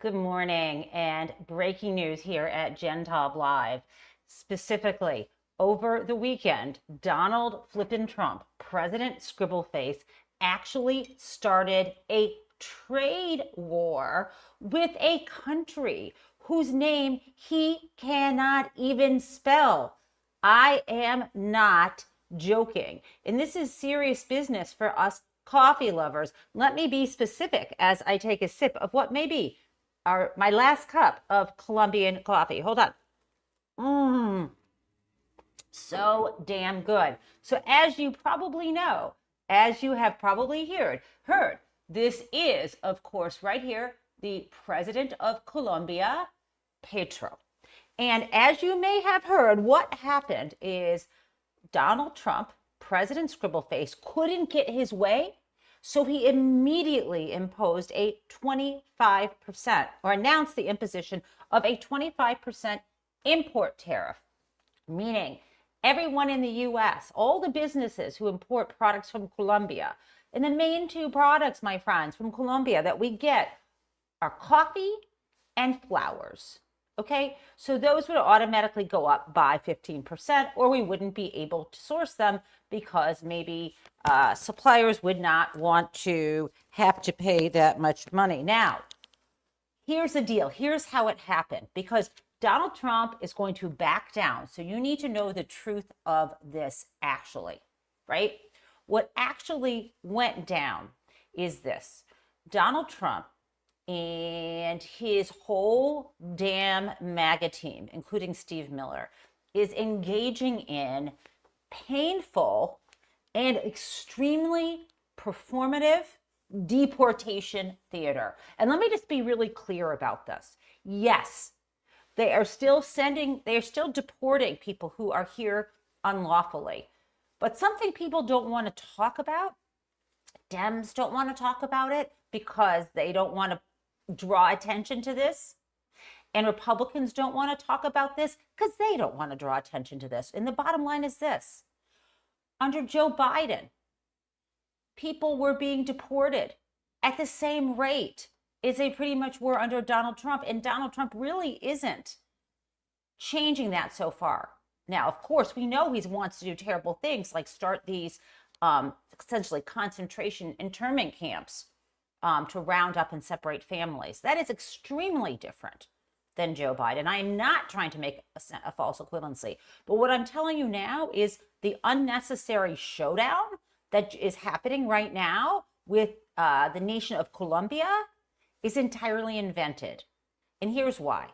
Good morning, and breaking news here at Gen Taub Live. Specifically, over the weekend, Donald flippin' Trump, President Scribbleface, actually started a trade war with a country whose name he cannot even spell. I am not joking. And this is serious business for us coffee lovers. Let me be specific as I take a sip of what may be my last cup of Colombian coffee. Hold on. Mmm, so damn good. So as you probably know, as you have probably heard, this is, of course, right here, the president of Colombia, Petro. And as you may have heard, what happened is Donald Trump, President Scribbleface, couldn't get his way. So he immediately imposed a 25% or announced the imposition of a 25% import tariff, meaning everyone in the US, all the businesses who import products from Colombia, and the main two products, my friends, from Colombia that we get are coffee and flowers. Okay, so those would automatically go up by 15%, or we wouldn't be able to source them because maybe suppliers would not want to have to pay that much money. Now, here's the deal. Here's how it happened, because Donald Trump is going to back down. So you need to know the truth of this actually, right? What actually went down is this. Donald Trump and his whole damn MAGA team, including Steve Miller, is engaging in painful and extremely performative deportation theater. And let me just be really clear about this. Yes, they are still deporting people who are here unlawfully. But something people don't want to talk about, Dems don't want to talk about it because they don't want to draw attention to this. And Republicans don't want to talk about this because they don't want to draw attention to this. And the bottom line is this. Under Joe Biden, people were being deported at the same rate as they pretty much were under Donald Trump. And Donald Trump really isn't changing that so far. Now, of course, we know he wants to do terrible things like start these essentially concentration internment camps to round up and separate families. That is extremely different than Joe Biden. I am not trying to make a false equivalency. But what I'm telling you now is the unnecessary showdown that is happening right now with the nation of Colombia is entirely invented. And here's why.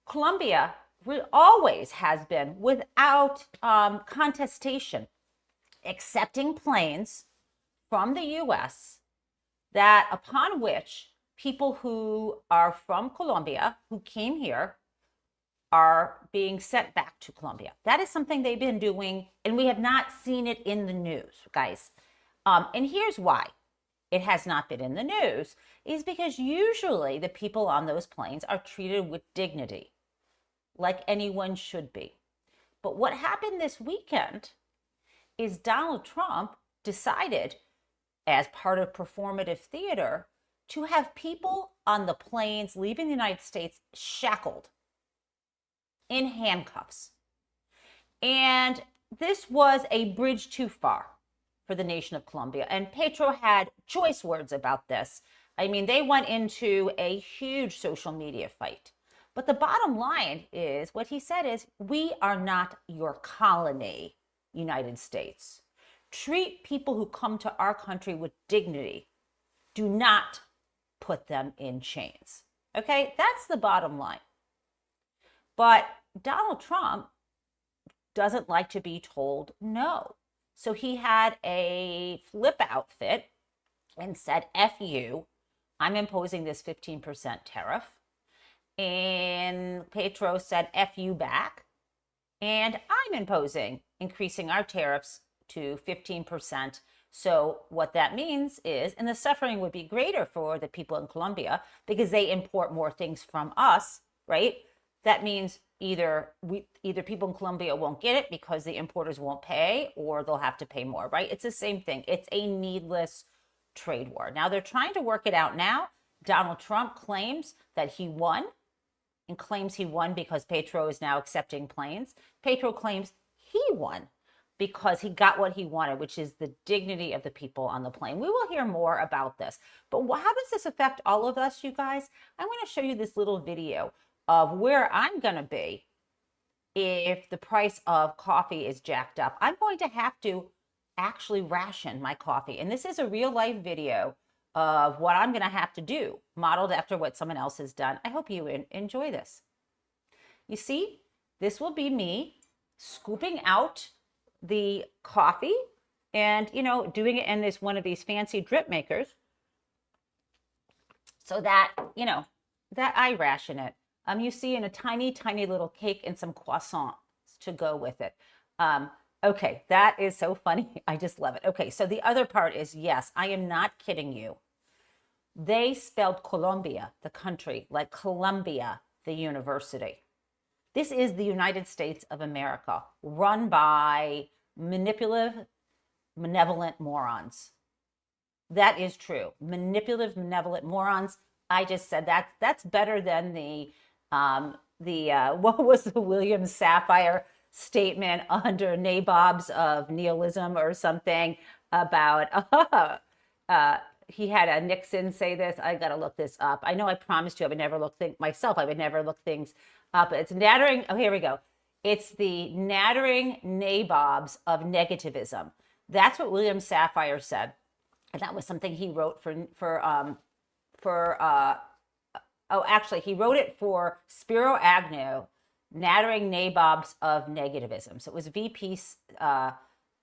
Colombia always has been, without contestation, accepting planes from the U.S. that upon which people who are from Colombia, who came here, are being sent back to Colombia. That is something they've been doing, and we have not seen it in the news, guys. And here's why it has not been in the news, is because usually the people on those planes are treated with dignity, like anyone should be. But what happened this weekend is Donald Trump decided, as part of performative theater, to have people on the planes leaving the United States shackled in handcuffs. And this was a bridge too far for the nation of Colombia. And Petro had choice words about this. I mean, they went into a huge social media fight. But the bottom line is, what he said is, we are not your colony, United States. Treat people who come to our country with dignity. Do not put them in chains. Okay, that's the bottom line. But Donald Trump doesn't like to be told no. So he had a flip outfit and said, F you, I'm imposing this 15% tariff. And Petro said, F you back. And I'm increasing our tariffs to 15%. So what that means is, and the suffering would be greater for the people in Colombia because they import more things from us, right? That means either people in Colombia won't get it because the importers won't pay, or they'll have to pay more, right? It's the same thing. It's a needless trade war. Now they're trying to work it out now. Donald Trump claims that he won and claims he won because Petro is now accepting planes. Petro claims he won because he got what he wanted, which is the dignity of the people on the plane. We will hear more about this. But how does this affect all of us, you guys? I want to show you this little video of where I'm going to be if the price of coffee is jacked up. I'm going to have to actually ration my coffee. And this is a real life video of what I'm going to have to do, modeled after what someone else has done. I hope you enjoy this. You see, this will be me scooping out the coffee and, you know, doing it in this one of these fancy drip makers so that, you know, that I ration it. You see in a tiny, tiny little cake and some croissants to go with it. Okay, that is so funny. I just love it. Okay, so the other part is, yes, I am not kidding you. They spelled Colombia, the country, like Columbia, the university. This is the United States of America, run by manipulative, malevolent morons. That is true. Manipulative, malevolent morons. I just said that's better than the what was the William Safire statement under nabobs of nihilism or something about he had a Nixon say this. I got to look this up. I know I promised you I would never look myself. I would never look things up. It's nattering. Oh, here we go. It's the nattering nabobs of negativism. That's what William Safire said. And that was something he wrote actually, he wrote it for Spiro Agnew, nattering nabobs of negativism. So it was VP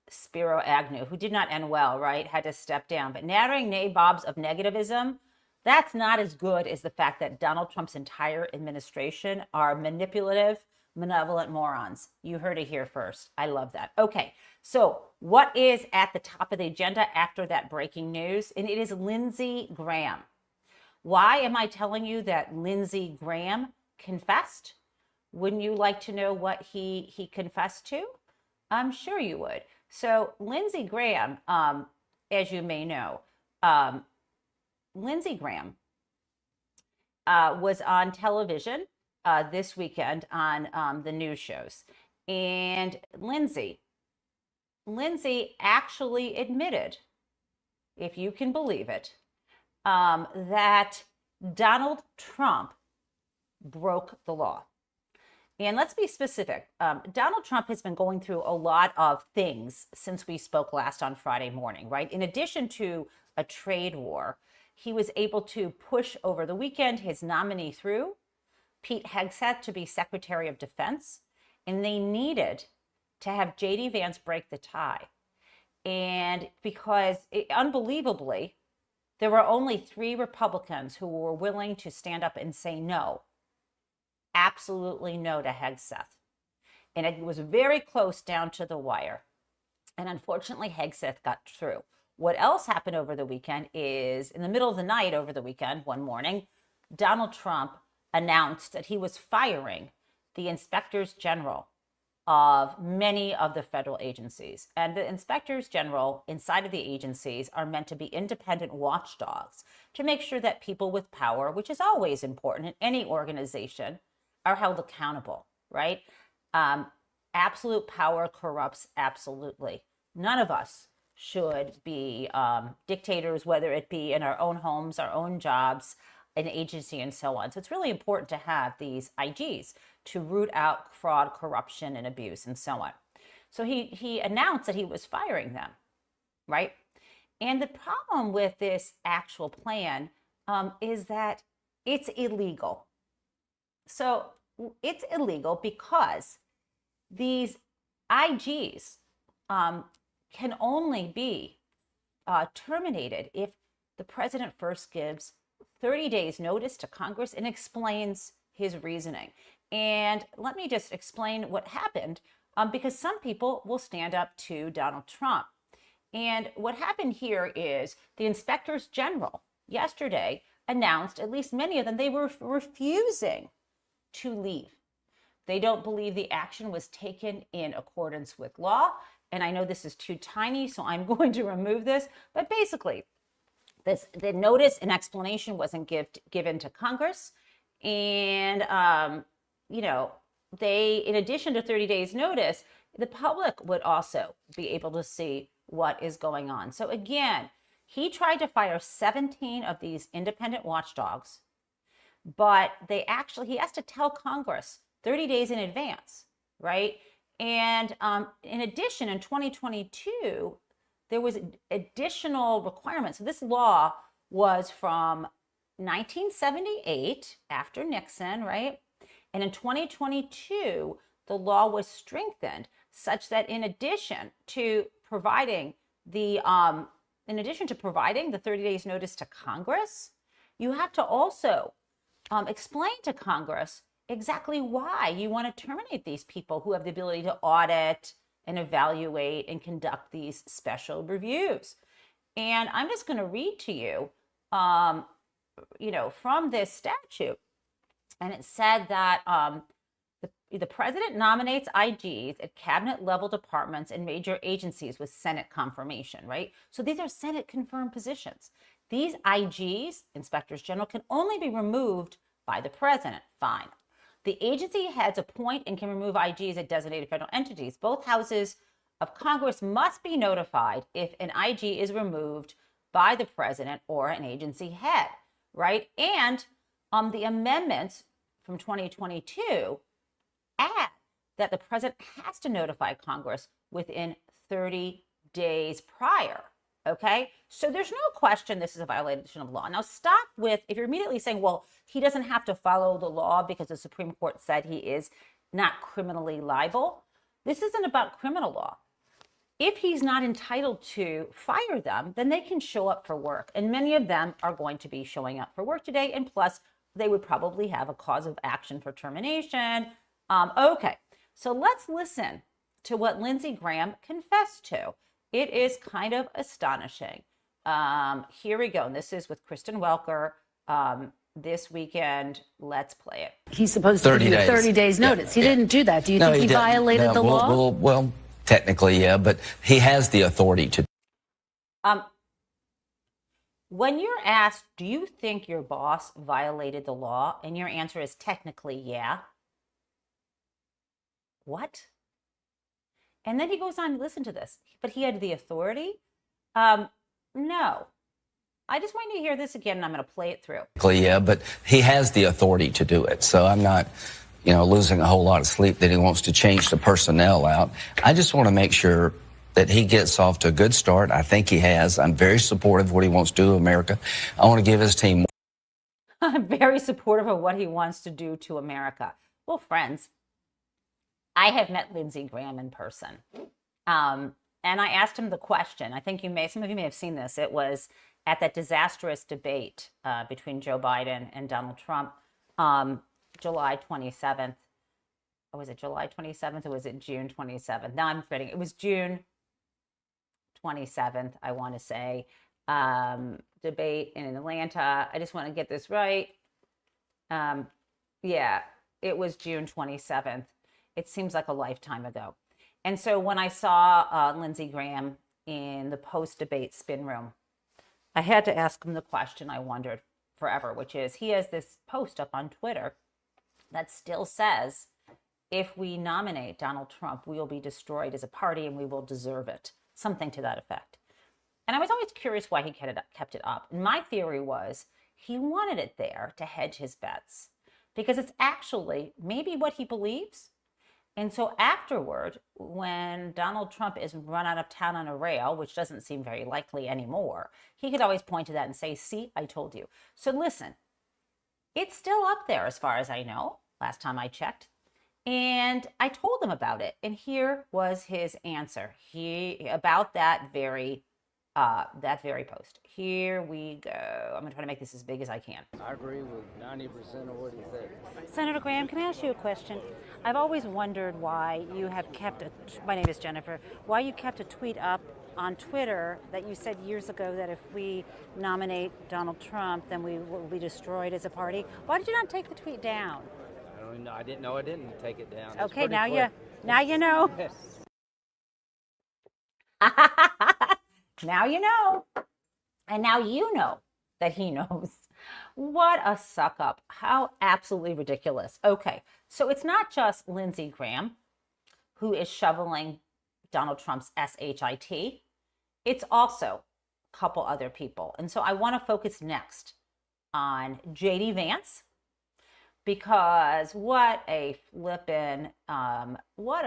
Spiro Agnew, who did not end well, right? Had to step down. But nattering nabobs of negativism, that's not as good as the fact that Donald Trump's entire administration are manipulative, malevolent morons. You heard it here first. I love that. Okay, so what is at the top of the agenda after that breaking news? And it is Lindsey Graham. Why am I telling you that Lindsey Graham confessed? Wouldn't you like to know what he confessed to? I'm sure you would. So Lindsey Graham, as you may know, Lindsey Graham was on television this weekend on the news shows. And Lindsey actually admitted, if you can believe it, that Donald Trump broke the law. And let's be specific. Donald Trump has been going through a lot of things since we spoke last on Friday morning, right? In addition to a trade war, he was able to push over the weekend his nominee through, Pete Hegseth, to be Secretary of Defense. And they needed to have J.D. Vance break the tie. And because, unbelievably, there were only 3 Republicans who were willing to stand up and say no. Absolutely no to Hegseth. And it was very close down to the wire. And unfortunately, Hegseth got through. What else happened over the weekend is, in the middle of the night over the weekend, one morning, Donald Trump announced that he was firing the inspectors general of many of the federal agencies. And the inspectors general inside of the agencies are meant to be independent watchdogs to make sure that people with power, which is always important in any organization, are held accountable, right? Absolute power corrupts absolutely. None of us should be dictators, whether it be in our own homes, our own jobs, an agency, and so on. So it's really important to have these IGs to root out fraud, corruption, and abuse, and so on. So he announced that he was firing them, right? And the problem with this actual plan is that it's illegal. So it's illegal because these IGs can only be terminated if the president first gives 30 days notice to Congress and explains his reasoning. And let me just explain what happened, because some people will stand up to Donald Trump. And what happened here is the inspectors general yesterday announced, at least many of them, they were refusing to leave. They don't believe the action was taken in accordance with law. And I know this is too tiny, so I'm going to remove this. But basically, the notice and explanation wasn't given to Congress. And, they, in addition to 30 days notice, the public would also be able to see what is going on. So again, he tried to fire 17 of these independent watchdogs, but he has to tell Congress 30 days in advance, right? And in addition, in 2022, there was additional requirements. So this law was from 1978, after Nixon, right? And in 2022, the law was strengthened such that in addition to providing the 30 days notice to Congress, you have to also explain to Congress exactly why you want to terminate these people who have the ability to audit and evaluate and conduct these special reviews. And I'm just going to read to you, from this statute. And it said that the president nominates IGs at cabinet level departments and major agencies with Senate confirmation, right? So these are Senate confirmed positions. These IGs, inspectors general, can only be removed by the president. Fine. The agency heads appoint and can remove IGs at designated federal entities. Both houses of Congress must be notified if an IG is removed by the president or an agency head, right? And the amendments from 2022 add that the president has to notify Congress within 30 days prior. Okay, so there's no question this is a violation of law. Now stop with, if you're immediately saying, well, he doesn't have to follow the law because the Supreme Court said he is not criminally liable. This isn't about criminal law. If he's not entitled to fire them, then they can show up for work. And many of them are going to be showing up for work today. And plus, they would probably have a cause of action for termination. Okay, so let's listen to what Lindsey Graham confessed to. It is kind of astonishing. Here we go. And this is with Kristen Welker this weekend. Let's play it. He's supposed to give you 30 days notice. He didn't do that. Do you think he violated the law? Well, technically, yeah, but he has the authority to. When you're asked, do you think your boss violated the law? And your answer is technically, yeah. What? And then he goes on to listen to this, but he had the authority? No. I just want you to hear this again, and I'm going to play it through. Yeah, but he has the authority to do it. So I'm not, losing a whole lot of sleep that he wants to change the personnel out. I just want to make sure that he gets off to a good start. I think he has. I'm very supportive of what he wants to do to America. I want to give his team. I'm very supportive of what he wants to do to America. Well, friends, I have met Lindsey Graham in person. And I asked him the question. I think some of you may have seen this. It was at that disastrous debate between Joe Biden and Donald Trump, July 27th. Or was it July 27th or was it June 27th? Now I'm forgetting. It was June 27th, I want to say. Debate in Atlanta. I just want to get this right. Yeah, it was June 27th. It seems like a lifetime ago. And so when I saw Lindsey Graham in the post-debate spin room, I had to ask him the question I wondered forever, which is, he has this post up on Twitter that still says, if we nominate Donald Trump, we will be destroyed as a party and we will deserve it. Something to that effect. And I was always curious why he kept it up. And my theory was he wanted it there to hedge his bets because it's actually maybe what he believes. And so afterward, when Donald Trump is run out of town on a rail, which doesn't seem very likely anymore, he could always point to that and say, see, I told you. So listen, it's still up there as far as I know, last time I checked. And I told him about it. And here was his answer about that very post. Here we go. I'm going to try to make this as big as I can. I agree with 90% of what he said. Senator Graham, can I ask you a question? I've always wondered why you have kept my name is Jennifer, why you kept a tweet up on Twitter that you said years ago that if we nominate Donald Trump, then we will be destroyed as a party. Why did you not take the tweet down? I didn't know I didn't take it down. Okay, now you know. Now you know. And now you know that he knows. What a suck up. How absolutely ridiculous. Okay, so it's not just Lindsey Graham who is shoveling Donald Trump's SHIT. It's also a couple other people. And so I want to focus next on JD Vance, because what a flippin' what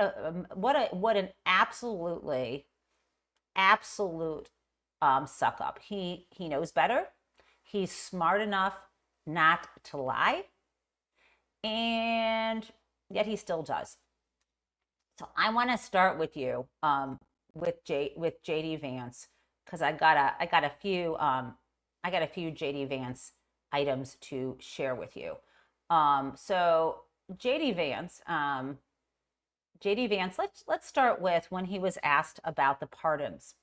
an absolute suck up. He knows better. He's smart enough not to lie, and yet he still does. So I want to start with you, with JD Vance, because I got a few JD Vance items to share with you. So JD Vance, let's start with when he was asked about the pardons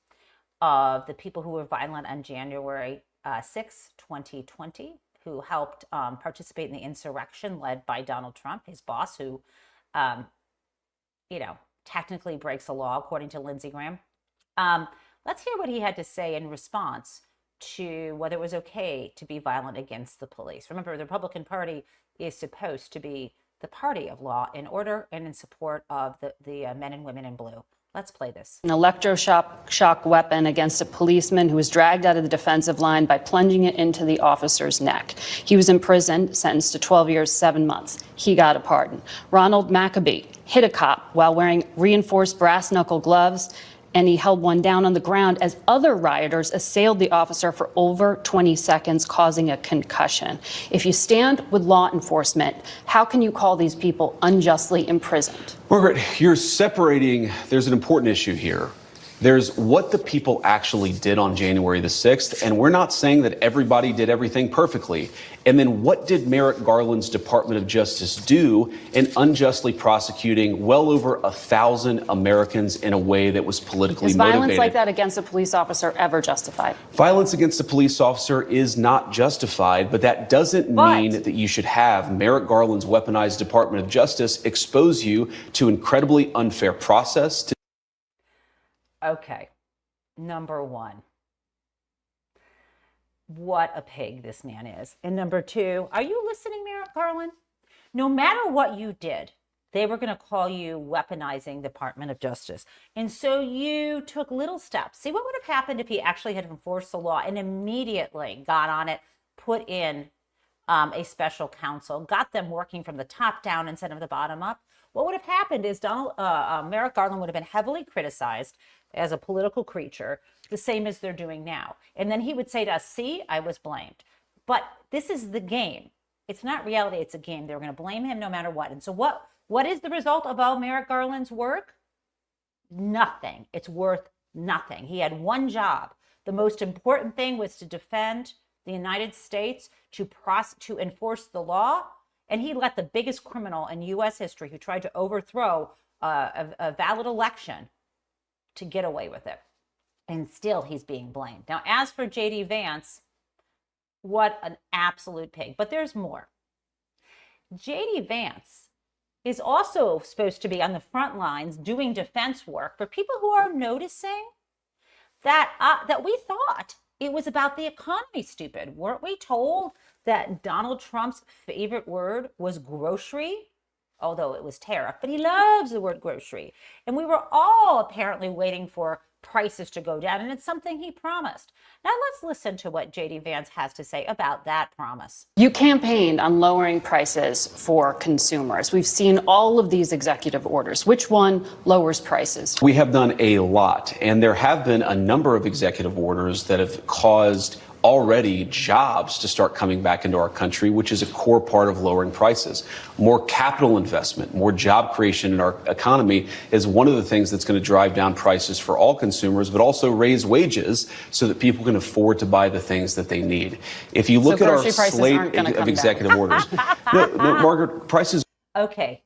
of the people who were violent on January 6, 2020, who helped participate in the insurrection led by Donald Trump, his boss, who, technically breaks the law, according to Lindsey Graham. Let's hear what he had to say in response to whether it was okay to be violent against the police. Remember, the Republican Party is supposed to be the party of law and order and in support of the men and women in blue. Let's play this. An electroshock weapon against a policeman who was dragged out of the defensive line by plunging it into the officer's neck. He was imprisoned, sentenced to 12 years, 7 months. He got a pardon. Ronald Maccabee hit a cop while wearing reinforced brass knuckle gloves, and he held one down on the ground as other rioters assailed the officer for over 20 seconds, causing a concussion. If you stand with law enforcement, how can you call these people unjustly imprisoned? Margaret, you're separating, there's an important issue here. There's what the people actually did on January the 6th, and we're not saying that everybody did everything perfectly. And then what did Merrick Garland's Department of Justice do in unjustly prosecuting well over 1,000 Americans in a way that was politically Is motivated? violence like that against a police officer ever justified? Violence against a police officer is not justified, but that doesn't mean that you should have Merrick Garland's weaponized Department of Justice expose you to incredibly unfair process. Okay, number one, what a pig this man is. And number two, are you listening, Merrick Garland? No matter what you did, they were going to call you weaponizing the Department of Justice. And so you took little steps. See, what would have happened if he actually had enforced the law and immediately got on it, put in a special counsel, got them working from the top down instead of the bottom up? What would have happened is Merrick Garland would have been heavily criticized as a political creature, the same as they're doing now. And then he would say to us, see, I was blamed. But this is the game. It's not reality, it's a game. They're going to blame him no matter what. And so what is the result of all Merrick Garland's work? Nothing. It's worth nothing. He had one job. The most important thing was to defend the United States, to enforce the law. And he let the biggest criminal in U.S. history, who tried to overthrow a valid election, to get away with it. And still he's being blamed. Now, as for JD Vance, what an absolute pig. But there's more. JD Vance is also supposed to be on the front lines doing defense work for people who are noticing that we thought it was about the economy, stupid. Weren't we told that Donald Trump's favorite word was grocery? Although it was tariff, but he loves the word grocery. And we were all apparently waiting for prices to go down, and it's something he promised. Now let's listen to what JD Vance has to say about that promise. You campaigned on lowering prices for consumers. We've seen all of these executive orders. Which one lowers prices? We have done a lot, and there have been a number of executive orders that have caused already jobs to start coming back into our country, which is a core part of lowering prices. More capital investment, more job creation in our economy is one of the things that's going to drive down prices for all consumers, but also raise wages so that people can afford to buy the things that they need. If you look at our slate of executive orders, no, Margaret, prices. Okay.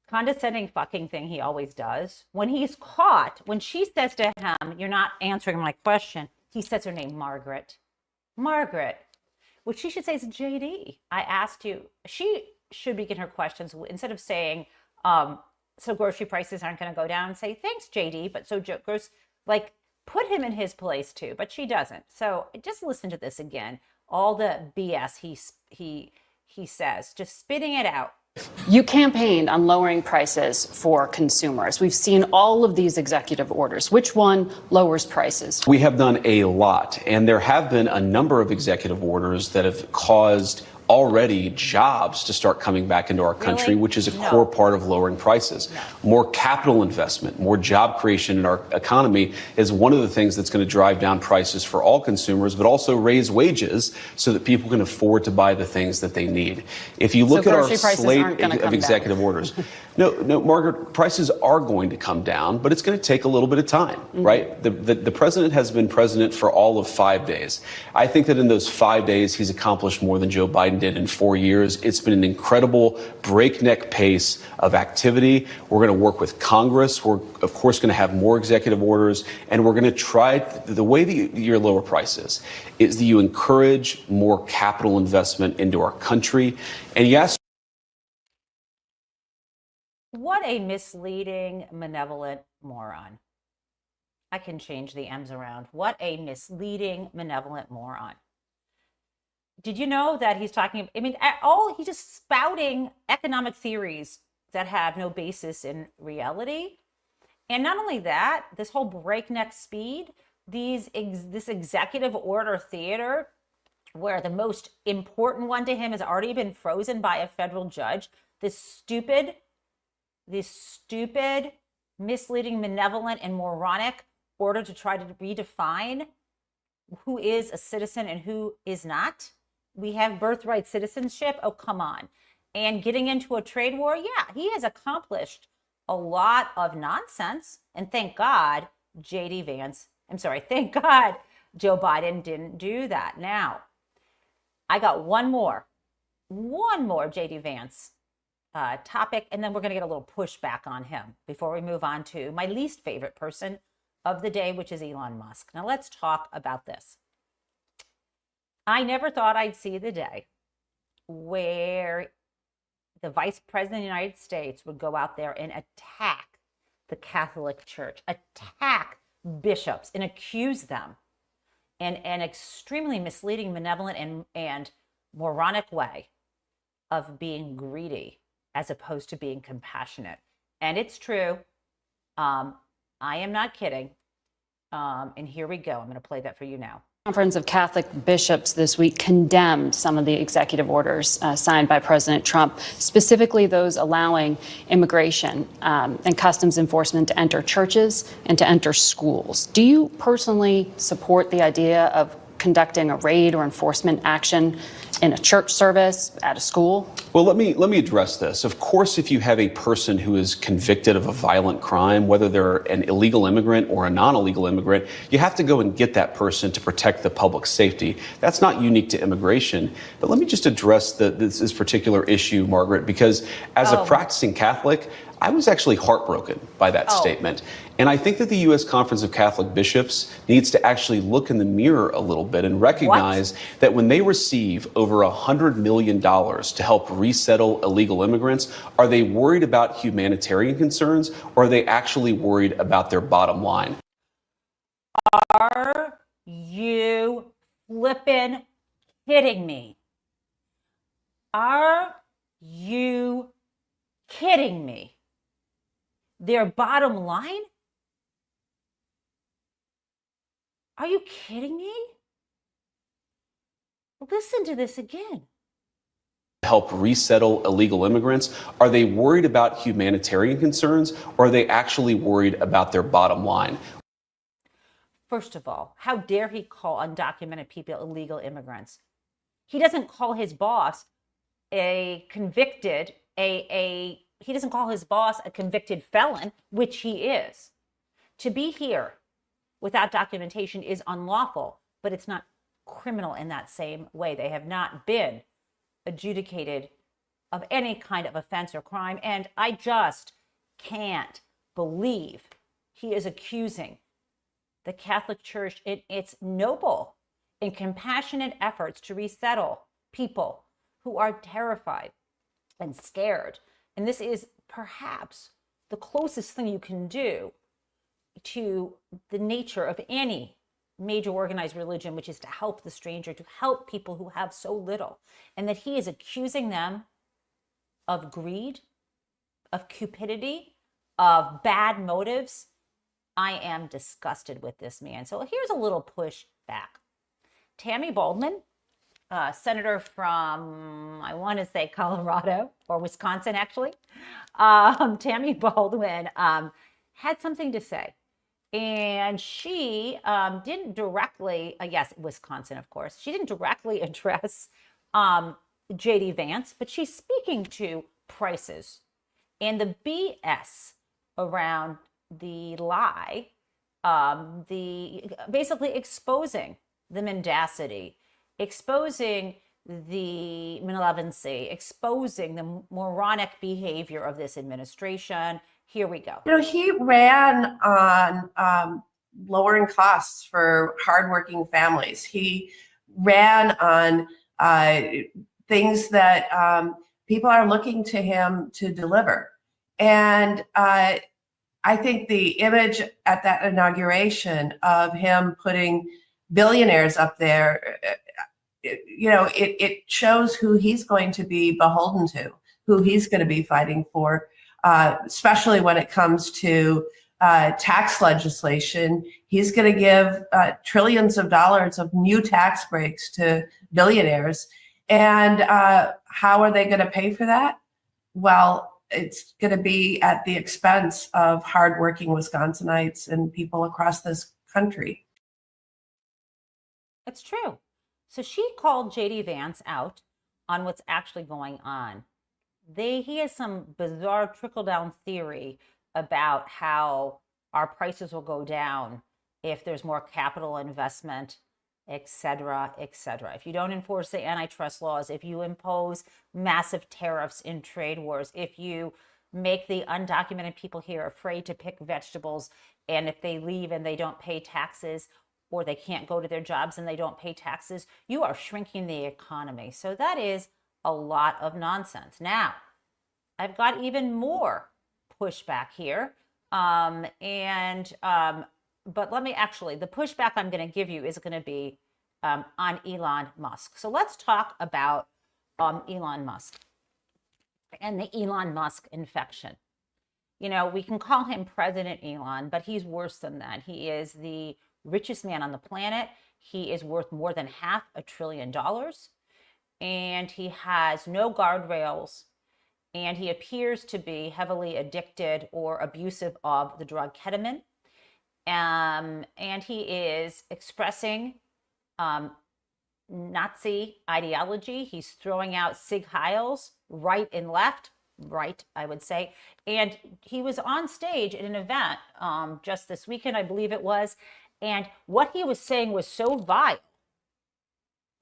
Condescending fucking thing he always does. When he's caught, when she says to him, "You're not answering my question," he says her name, Margaret. Margaret, which she should say is JD. I asked you. She should begin her questions instead of saying, so grocery prices aren't going to go down, say, thanks, JD. But so gross, like put him in his place too, but she doesn't. So just listen to this again. All the BS he says, just spitting it out. You campaigned on lowering prices for consumers. We've seen all of these executive orders. Which one lowers prices? We have done a lot, and there have been a number of executive orders that have caused already jobs to start coming back into our country, Really? which is a No. core part of lowering prices. No. More capital investment, more job creation in our economy is one of the things that's going to drive down prices for all consumers, but also raise wages so that people can afford to buy the things that they need. If you look at our grocery prices slate aren't gonna of come executive orders, no, Margaret, prices are going to come down, but it's going to take a little bit of time, right? The president has been president for all of 5 days. I think that in those 5 days, he's accomplished more than Joe Biden did in 4 years. It's been an incredible breakneck pace of activity. We're going to work with Congress. We're, of course, going to have more executive orders, and we're going to try the way that you lower prices is that you encourage more capital investment into our country. And yes, What a misleading, malevolent moron. I can change the M's around. What a misleading, malevolent moron. Did you know that he's talking, he's just spouting economic theories that have no basis in reality. And not only that, this whole breakneck speed, this executive order theater, where the most important one to him has already been frozen by a federal judge, this stupid, misleading, malevolent, and moronic order to try to redefine who is a citizen and who is not. We have birthright citizenship. Oh, come on. And getting into a trade war. Yeah, he has accomplished a lot of nonsense. And thank God thank God Joe Biden didn't do that. Now, I got one more JD Vance topic, and then we're going to get a little pushback on him before we move on to my least favorite person of the day, which is Elon Musk. Now let's talk about this. I never thought I'd see the day where the vice president of the United States would go out there and attack the Catholic Church, attack bishops, and accuse them in an extremely misleading, malevolent, and moronic way of being greedy as opposed to being compassionate. And it's true. I am not kidding. And here we go. I'm going to play that for you now. Conference of Catholic bishops this week condemned some of the executive orders signed by President Trump, specifically those allowing immigration and customs enforcement to enter churches and to enter schools. Do you personally support the idea of conducting a raid or enforcement action in a church service, at a school? Well, let me address this. Of course, if you have a person who is convicted of a violent crime, whether they're an illegal immigrant or a non-illegal immigrant, you have to go and get that person to protect the public safety. That's not unique to immigration. But let me just address this particular issue, Margaret, because as a practicing Catholic, I was actually heartbroken by that statement. And I think that the U.S. Conference of Catholic Bishops needs to actually look in the mirror a little bit and recognize that when they receive over $100 million to help resettle illegal immigrants, are they worried about humanitarian concerns, or are they actually worried about their bottom line? Are you flippin' kidding me? Are you kidding me? Their bottom line? Are you kidding me? Listen to this again. Help resettle illegal immigrants? Are they worried about humanitarian concerns, or are they actually worried about their bottom line? First of all, how dare he call undocumented people illegal immigrants? He doesn't call his boss a convicted felon, which he is. To be here without documentation is unlawful, but it's not criminal in that same way. They have not been adjudicated of any kind of offense or crime. And I just can't believe he is accusing the Catholic Church in its noble and compassionate efforts to resettle people who are terrified and scared. And this is perhaps the closest thing you can do to the nature of any major organized religion, which is to help the stranger, to help people who have so little, and that he is accusing them of greed, of cupidity, of bad motives. I am disgusted with this man. So here's a little pushback. Tammy Baldwin, senator from, I want to say Colorado or Wisconsin, actually. Tammy Baldwin had something to say. And she didn't directly, yes, Wisconsin, of course, she didn't directly address J.D. Vance, but she's speaking to prices and the BS around the lie, basically exposing the mendacity, exposing the malevolency, exposing the moronic behavior of this administration. Here we go. He ran on lowering costs for hardworking families. He ran on things that people are looking to him to deliver. And I think the image at that inauguration of him putting billionaires up there, it shows who he's going to be beholden to, who he's going to be fighting for, especially when it comes to tax legislation. He's going to give trillions of dollars of new tax breaks to billionaires. And how are they going to pay for that? Well, it's going to be at the expense of hardworking Wisconsinites and people across this country. It's true. So she called J.D. Vance out on what's actually going on. He has some bizarre trickle-down theory about how our prices will go down if there's more capital investment, et cetera, et cetera. If you don't enforce the antitrust laws, if you impose massive tariffs in trade wars, if you make the undocumented people here afraid to pick vegetables, and if they leave and they don't pay taxes, or they can't go to their jobs and they don't pay taxes, you are shrinking the economy. So that is a lot of nonsense. Now, I've got even more pushback here. But let me actually, the pushback I'm going to give you is going to be on Elon Musk. So let's talk about Elon Musk and the Elon Musk infection. We can call him President Elon, but he's worse than that. He is the richest man on the planet. He is worth more than $500 billion. And he has no guardrails. And he appears to be heavily addicted or abusive of the drug ketamine. And he is expressing Nazi ideology. He's throwing out Sig Heils right and left, right, I would say. And he was on stage at an event just this weekend, I believe it was. And what he was saying was so vile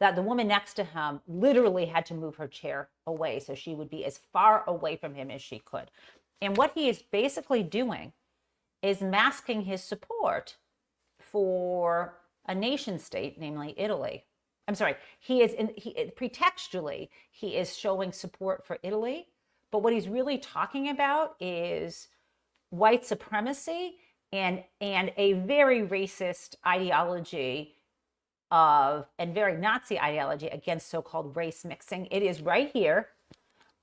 that the woman next to him literally had to move her chair away so she would be as far away from him as she could. And what he is basically doing is masking his support for a nation state, namely Italy. I'm sorry, pretextually, he is showing support for Italy, but what he's really talking about is white supremacy and a very racist ideology and very Nazi ideology against so-called race mixing. It is right here.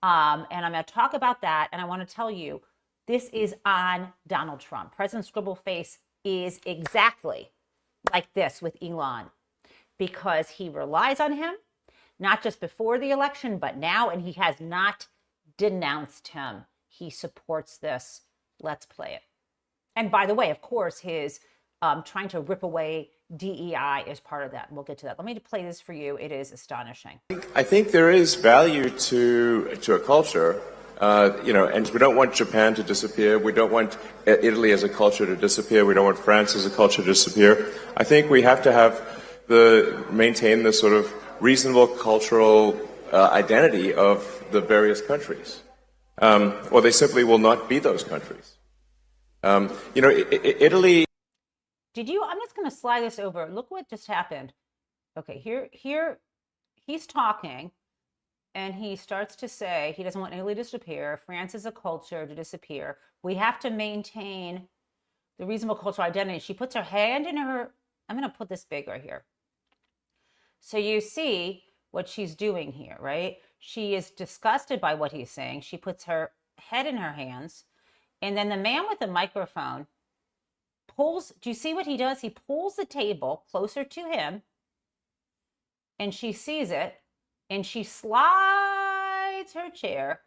And I'm going to talk about that. And I want to tell you, this is on Donald Trump. President Scribbleface is exactly like this with Elon because he relies on him, not just before the election, but now, and he has not denounced him. He supports this. Let's play it. And by the way, of course, his trying to rip away DEI is part of that. And we'll get to that. Let me play this for you. It is astonishing. I think there is value to a culture, and we don't want Japan to disappear. We don't want Italy as a culture to disappear. We don't want France as a culture to disappear. I think we have to maintain the sort of reasonable cultural identity of the various countries, or they simply will not be those countries. Italy. I'm just going to slide this over. Look what just happened. Okay, here he's talking and he starts to say he doesn't want Italy to disappear. France is a culture to disappear. We have to maintain the reasonable cultural identity. She puts her hand in her, I'm going to put this bigger here. So you see what she's doing here, right? She is disgusted by what he's saying. She puts her head in her hands. And then the man with the microphone pulls, do you see what he does? He pulls the table closer to him, and she sees it, and she slides her chair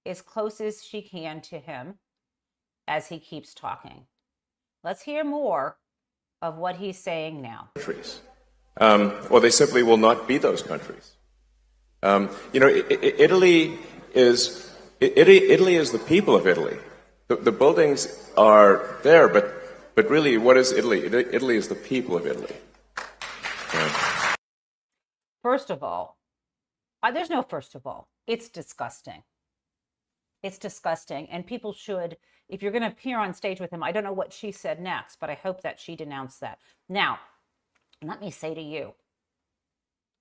as close as she can to him as he keeps talking. Let's hear more of what he's saying now. Countries. Or they simply will not be those countries. Italy is the people of Italy. The buildings are there, but really, what is Italy? Italy is the people of Italy. Yeah. First of all, there's no first of all. It's disgusting. It's disgusting. And people should, if you're going to appear on stage with him, I don't know what she said next, but I hope that she denounced that. Now, let me say to you,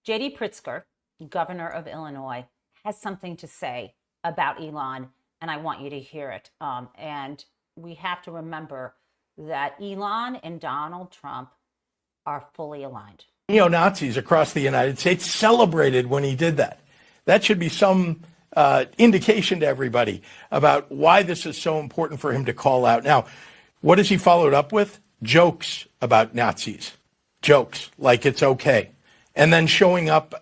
J.D. Pritzker, governor of Illinois, has something to say about Elon, and I want you to hear it. And we have to remember that Elon and Donald Trump are fully aligned. Neo-Nazis across the United States celebrated when he did that. That should be some indication to everybody about why this is so important for him to call out. Now, what has he followed up with? Jokes about Nazis. Jokes, like it's okay. And then showing up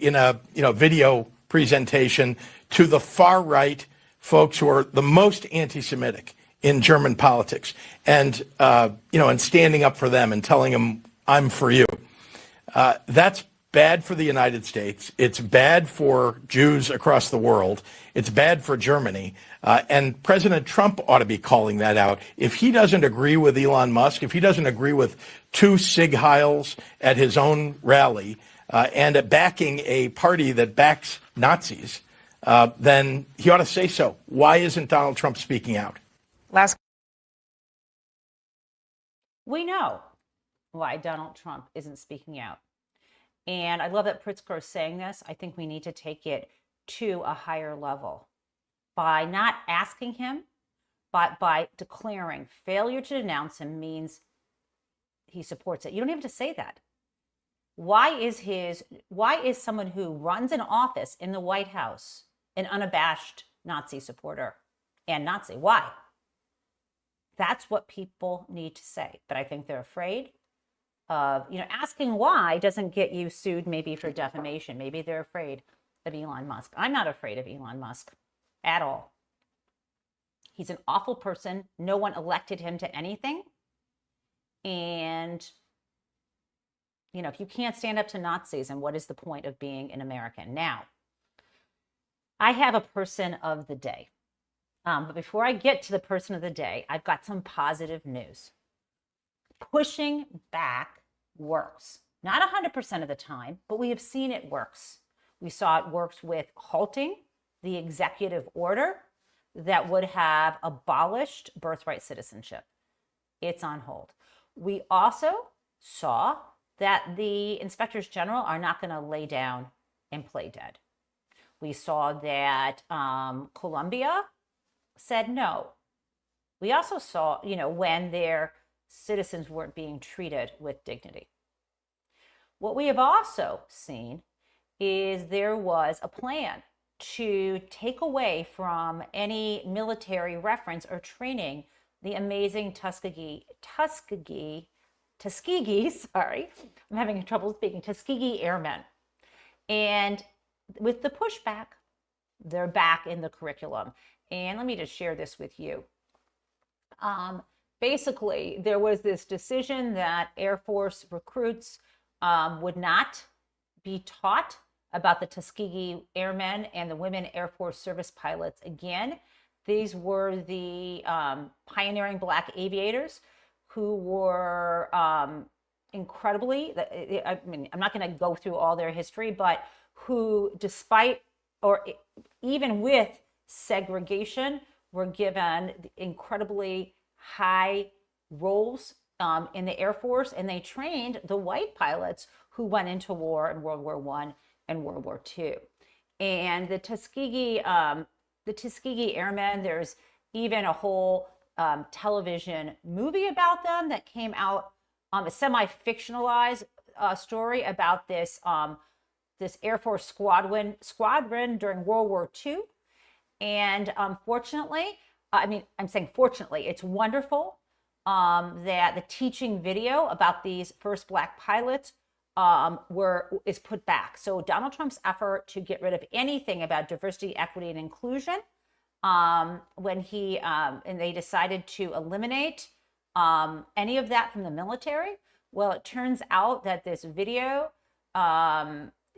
in a video presentation to the far right folks who are the most anti-Semitic in German politics, and and standing up for them and telling them, I'm for you. That's bad for the United States. It's bad for Jews across the world. It's bad for Germany. And President Trump ought to be calling that out. If he doesn't agree with Elon Musk, if he doesn't agree with two Sig Heils at his own rally, and backing a party that backs Nazis, then he ought to say so. Why isn't Donald Trump speaking out? We know why Donald Trump isn't speaking out. And I love that Pritzker is saying this. I think we need to take it to a higher level by not asking him, but by declaring failure to denounce him means he supports it. You don't even have to say that. Why is someone who runs an office in the White House an unabashed Nazi supporter and Nazi? Why? That's what people need to say. But I think they're afraid of, asking why doesn't get you sued maybe for defamation. Maybe they're afraid of Elon Musk. I'm not afraid of Elon Musk at all. He's an awful person. No one elected him to anything. And, if you can't stand up to Nazis, then what is the point of being an American? Now, I have a person of the day. But before I get to the person of the day, I've got some positive news. Pushing back works. Not 100% of the time, but we have seen it works. We saw it works with halting the executive order that would have abolished birthright citizenship. It's on hold. We also saw that the inspectors general are not going to lay down and play dead. We saw that Colombia said no. We also saw, when their citizens weren't being treated with dignity. What we have also seen is there was a plan to take away from any military reference or training the amazing Tuskegee, I'm having trouble speaking, Tuskegee Airmen. And with the pushback, they're back in the curriculum. And let me just share this with you. Basically, there was this decision that Air Force recruits would not be taught about the Tuskegee Airmen and the women Air Force service pilots again. These were the pioneering Black aviators who were incredibly, I'm not going to go through all their history, but who, despite or even with segregation, were given incredibly high roles in the Air Force, and they trained the white pilots who went into war in World War I and World War II. And the Tuskegee Airmen, there's even a whole television movie about them that came out, a semi-fictionalized story about this this Air Force squadron during World War II. And fortunately, I'm saying fortunately, it's wonderful that the teaching video about these first Black pilots is put back. So Donald Trump's effort to get rid of anything about diversity, equity, and inclusion, when they decided to eliminate any of that from the military. Well, it turns out that this video,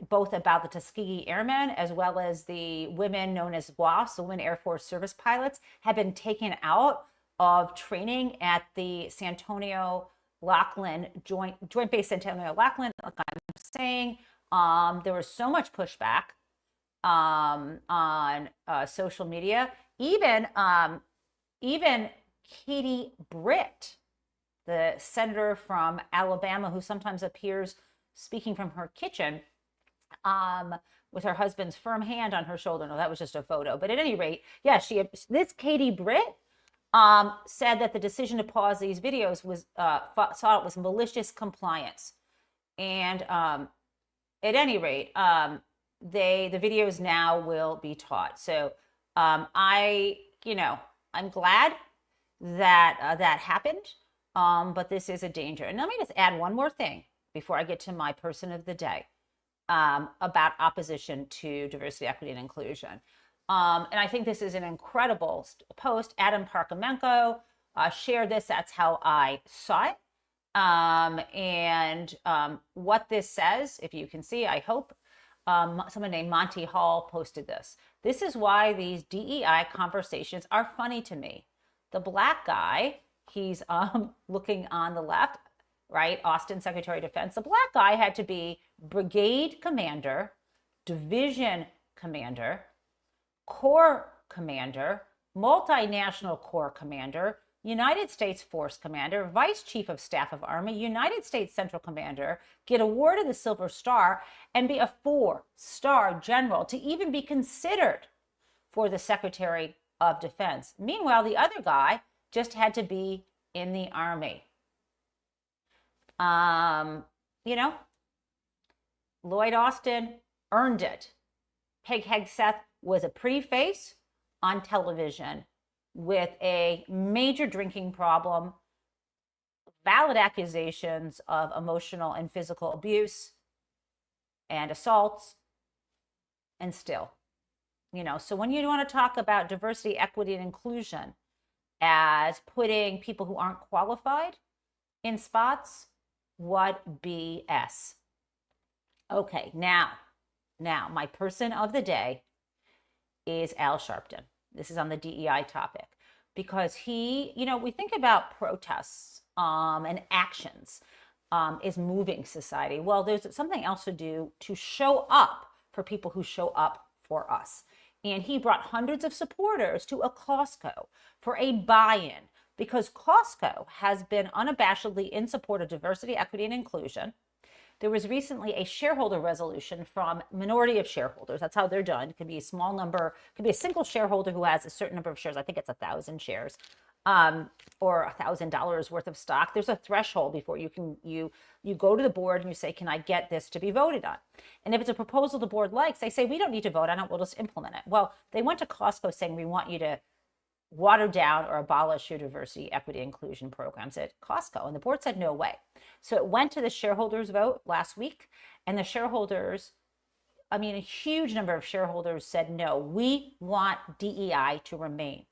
both about the Tuskegee Airmen as well as the women known as WASPs, the Women Air Force Service Pilots, have been taken out of training at the Santonio Lackland Joint Base Santonio Lackland. Like I'm saying, there was so much pushback on social media. Even Katie Britt, the senator from Alabama, who sometimes appears speaking from her kitchen, with her husband's firm hand on her shoulder. No, that was just a photo. But at any rate, yeah, this Katie Britt said that the decision to pause these videos was saw it was malicious compliance. And at any rate, the videos now will be taught. So I'm glad that that happened. But this is a danger. And let me just add one more thing before I get to my person of the day. About opposition to diversity, equity, and inclusion. And I think this is an incredible post. Adam Parkamenko shared this. That's how I saw it. And what this says, if you can see, I hope, someone named Monty Hall posted this. This is why these DEI conversations are funny to me. The Black guy, he's looking on the left, right? Austin, Secretary of Defense. The Black guy had to be brigade commander, division commander, corps commander, multinational corps commander, United States Force commander, vice chief of staff of Army, United States Central Commander, get awarded the Silver Star, and be a 4-star general to even be considered for the Secretary of Defense. Meanwhile, the other guy just had to be in the Army. Lloyd Austin earned it. Peg Hegseth was a pretty face on television with a major drinking problem, valid accusations of emotional and physical abuse and assaults, and still, so when you want to talk about diversity, equity, and inclusion as putting people who aren't qualified in spots, what BS. Okay, now my person of the day is Al Sharpton. This is on the DEI topic because he, we think about protests and actions is moving society. Well, there's something else to do to show up for people who show up for us. And he brought hundreds of supporters to a Costco for a buy-in because Costco has been unabashedly in support of diversity, equity, and inclusion. There was recently a shareholder resolution from minority of shareholders. That's how they're done. It could be a small number, it could be a single shareholder who has a certain number of shares. I think it's 1,000 shares or $1,000 worth of stock. There's a threshold before you go to the board and you say, can I get this to be voted on? And if it's a proposal the board likes, they say, we don't need to vote on it. We'll just implement it. Well, they went to Costco saying, we want you to water down or abolish your diversity, equity, inclusion programs at Costco. And the board said, no way. So it went to the shareholders vote last week. And the shareholders, a huge number of shareholders said, no, we want DEI to remain.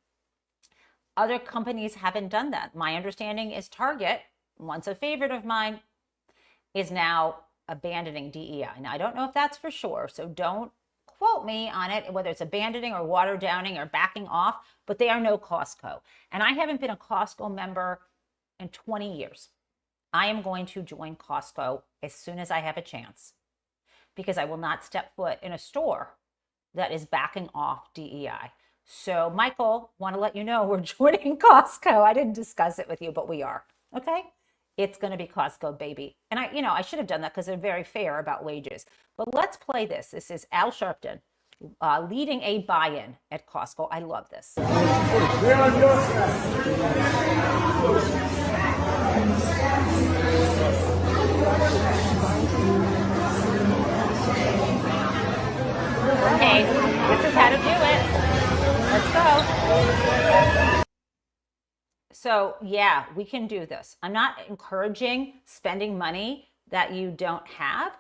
Other companies haven't done that. My understanding is Target, once a favorite of mine, is now abandoning DEI. Now, I don't know if that's for sure, so don't quote me on it, whether it's abandoning or water downing or backing off, but they are no Costco. And I haven't been a Costco member in 20 years. I am going to join Costco as soon as I have a chance because I will not step foot in a store that is backing off DEI. So, Michael, want to let you know we're joining Costco. I didn't discuss it with you, but we are. Okay? It's going to be Costco, baby. And I should have done that because they're very fair about wages. But let's play this. This is Al Sharpton leading a buy-in at Costco. I love this. Okay, this is how to do it. Let's go. So yeah, we can do this. I'm not encouraging spending money that you don't have,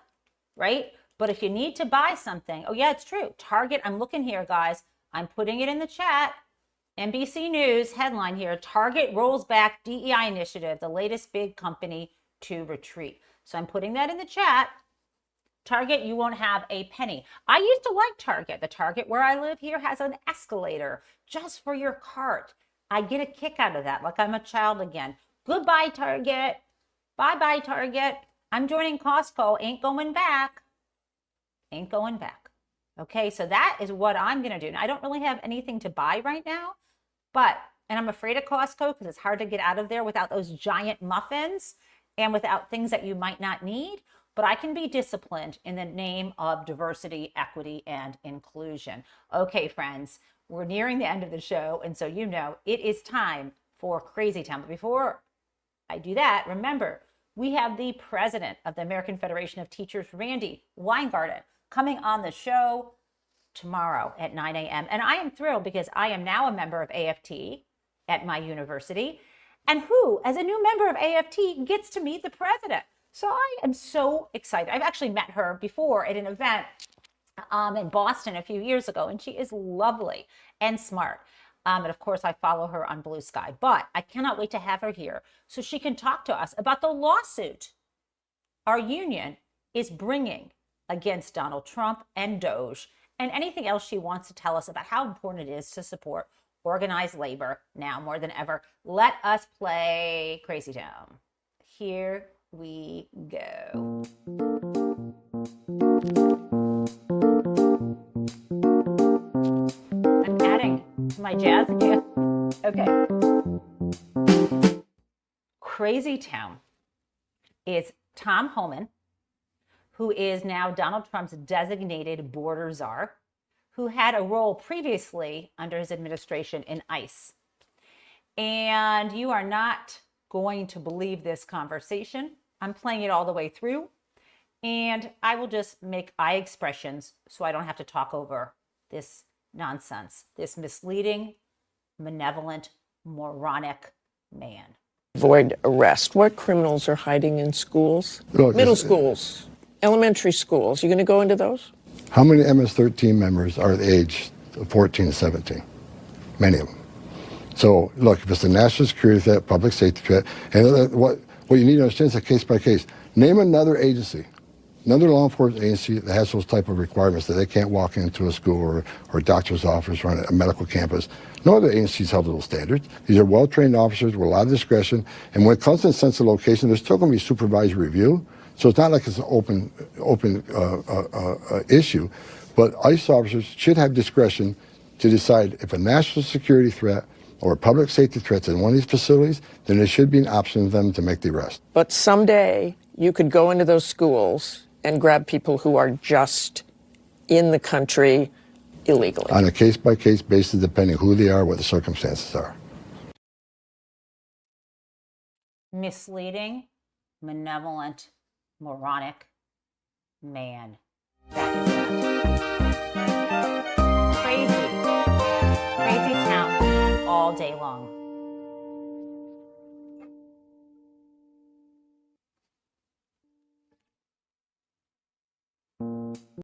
right? But if you need to buy something, oh yeah, it's true. Target, I'm looking here, guys. I'm putting it in the chat. NBC News headline here, Target rolls back DEI initiative, the latest big company to retreat. So I'm putting that in the chat. Target, you won't have a penny. I used to like Target. The Target where I live here has an escalator just for your cart. I get a kick out of that, like I'm a child again. Goodbye, Target. Bye-bye, Target. I'm joining Costco. Ain't going back. Ain't going back. Okay, so that is what I'm going to do. Now, I don't really have anything to buy right now, and I'm afraid of Costco because it's hard to get out of there without those giant muffins and without things that you might not need. But I can be disciplined in the name of diversity, equity, and inclusion. Okay, friends, we're nearing the end of the show, and so you know it is time for Crazy Town. But before I do that, remember, we have the president of the American Federation of Teachers, Randy Weingarten, coming on the show tomorrow at 9 a.m. And I am thrilled because I am now a member of AFT at my university, and who, as a new member of AFT, gets to meet the president. So I am so excited. I've actually met her before at an event in Boston a few years ago, and she is lovely and smart. And of course, I follow her on Blue Sky, but I cannot wait to have her here so she can talk to us about the lawsuit our union is bringing against Donald Trump and Doge, and anything else she wants to tell us about how important it is to support organized labor now more than ever. Let us play Crazy Town. Here we go. I'm adding my jazz again. Okay. Crazy Town is Tom Homan, who is now Donald Trump's designated border czar, who had a role previously under his administration in ICE. And you are not going to believe this conversation. I'm playing it all the way through, and I will just make eye expressions so I don't have to talk over this nonsense, this misleading, malevolent, moronic man. Avoid arrest. What criminals are hiding in schools? Look, middle schools, elementary schools. You going to go into those? How many MS-13 members are the age of 14 to 17? Many of them. So, look, if it's a national security threat, public safety threat, and what you need to understand is a case by case. Name another agency, another law enforcement agency that has those type of requirements that they can't walk into a school or a doctor's office or a medical campus. No other agencies have those standards. These are well-trained officers with a lot of discretion, and when it comes to the sensitive location, there's still going to be supervised review. So it's not like it's an open issue, but ICE officers should have discretion to decide if a national security threat or a public safety threat's in one of these facilities, then there should be an option for them to make the arrest. But someday you could go into those schools and grab people who are just in the country illegally. On a case-by-case basis, depending who they are, what the circumstances are. Misleading, malevolent, moronic man. That is